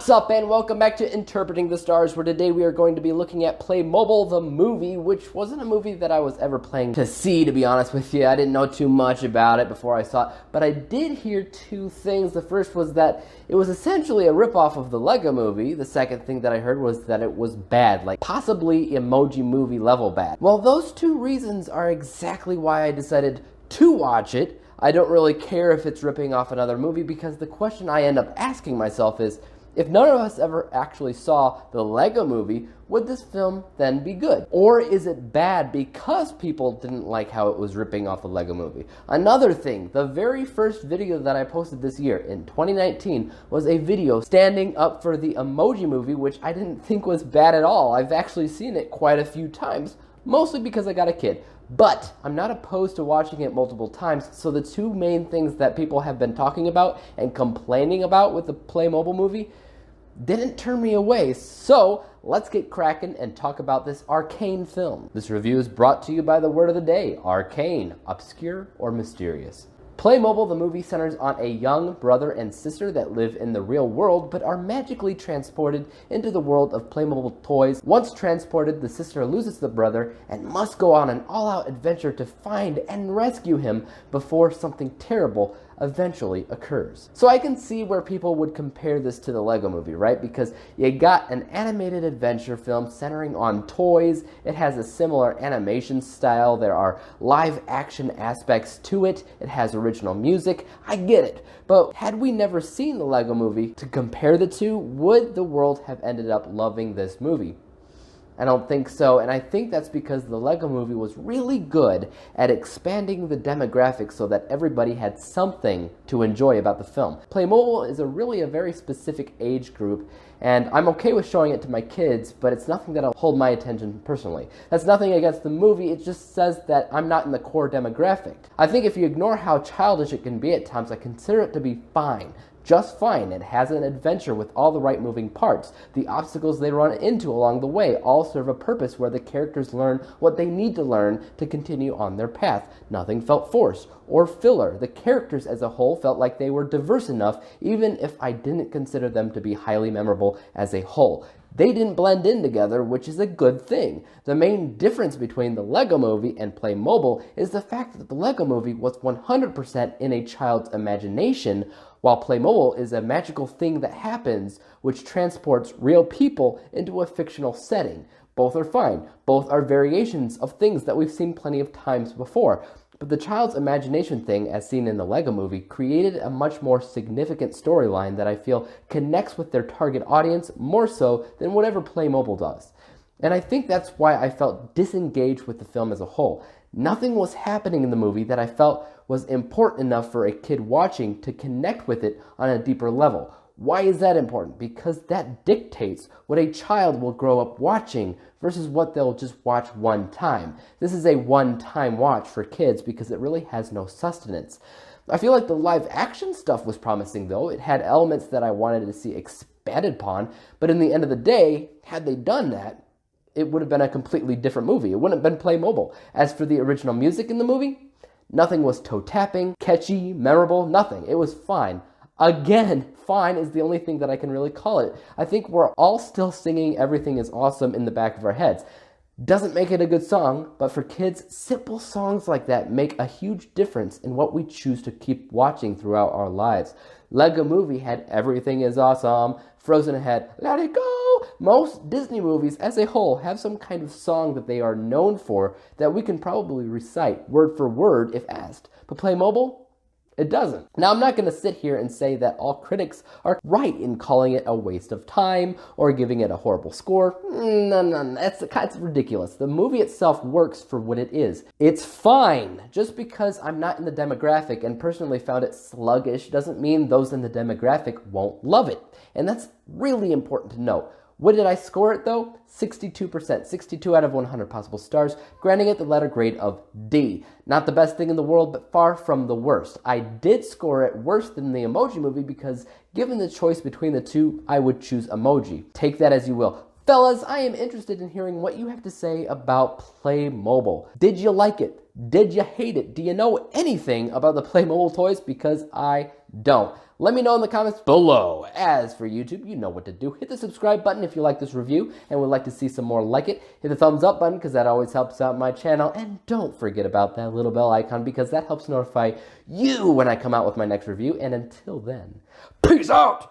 What's up, and welcome back to Interpreting the Stars, where today we are going to be looking at Playmobil the movie, which wasn't a movie that I was ever planning to see, to be honest with you. I didn't know too much about it before I saw it, but I did hear two things. The first was that it was essentially a ripoff of the Lego movie. The second thing that I heard was that it was bad, like possibly Emoji Movie level bad. Well, those two reasons are exactly why I decided to watch it. I don't really care if it's ripping off another movie, because the question I end up asking myself is, if none of us ever actually saw the Lego movie, would this film then be good? Or is it bad because people didn't like how it was ripping off the Lego movie? Another thing, the very first video that I posted this year in 2019 was a video standing up for the Emoji Movie, which I didn't think was bad at all. I've actually seen it quite a few times, mostly because I got a kid. But I'm not opposed to watching it multiple times, so the two main things that people have been talking about and complaining about with the Playmobil movie didn't turn me away. So let's get cracking and talk about this arcane film. This review is brought to you by the word of the day, arcane, obscure or mysterious. Playmobil the movie centers on a young brother and sister that live in the real world but are magically transported into the world of Playmobil toys. Once transported, the sister loses the brother and must go on an all-out adventure to find and rescue him before something terrible eventually occurs. So I can see where people would compare this to the Lego movie, right? Because you got an animated adventure film centering on toys. It has a similar animation style. There are live action aspects to it. It has original music. I get it. But had we never seen the Lego movie to compare the two, would the world have ended up loving this movie? I don't think so, and I think that's because the Lego movie was really good at expanding the demographics so that everybody had something to enjoy about the film. Playmobil is really a very specific age group, and I'm okay with showing it to my kids, but it's nothing that'll hold my attention personally. That's nothing against the movie, it just says that I'm not in the core demographic. I think if you ignore how childish it can be at times, I consider it to be fine. Just fine. It has an adventure with all the right moving parts. The obstacles they run into along the way all serve a purpose where the characters learn what they need to learn to continue on their path. Nothing felt forced or filler. The characters as a whole felt like they were diverse enough, even if I didn't consider them to be highly memorable as a whole. They didn't blend in together, which is a good thing. The main difference between the Lego movie and Playmobil is the fact that the Lego movie was 100% in a child's imagination, while Playmobil is a magical thing that happens, which transports real people into a fictional setting. Both are fine. Both are variations of things that we've seen plenty of times before. But the child's imagination thing, as seen in the Lego movie, created a much more significant storyline that I feel connects with their target audience more so than whatever Playmobil does. And I think that's why I felt disengaged with the film as a whole. Nothing was happening in the movie that I felt was important enough for a kid watching to connect with it on a deeper level. Why is that important? Because that dictates what a child will grow up watching versus what they'll just watch one time. This is a one-time watch for kids because it really has no sustenance. I feel like the live action stuff was promising though. It had elements that I wanted to see expanded upon, but in the end of the day, had they done that, it would have been a completely different movie. It wouldn't have been Playmobil. As for the original music in the movie, nothing was toe-tapping, catchy, memorable, nothing. It was fine. Again, fine is the only thing that I can really call it. I think we're all still singing Everything is Awesome in the back of our heads. Doesn't make it a good song, but for kids, simple songs like that make a huge difference in what we choose to keep watching throughout our lives. Lego Movie had Everything is Awesome. Frozen had Let It Go. Most Disney movies as a whole have some kind of song that they are known for that we can probably recite word for word if asked. But Playmobil? It doesn't. Now, I'm not going to sit here and say that all critics are right in calling it a waste of time or giving it a horrible score. No, that's ridiculous. The movie itself works for what it is. It's fine. Just because I'm not in the demographic and personally found it sluggish doesn't mean those in the demographic won't love it. And that's really important to note. What did I score it though? 62%, 62 out of 100 possible stars, granting it the letter grade of D. Not the best thing in the world, but far from the worst. I did score it worse than the Emoji Movie because given the choice between the two, I would choose Emoji. Take that as you will. Fellas, I am interested in hearing what you have to say about Playmobil. Did you like it? Did you hate it? Do you know anything about the Playmobil toys? Because I don't. Let me know in the comments below. As for YouTube, you know what to do. Hit the subscribe button if you like this review and would like to see some more like it. Hit the thumbs up button because that always helps out my channel. And don't forget about that little bell icon because that helps notify you when I come out with my next review. And until then, peace out!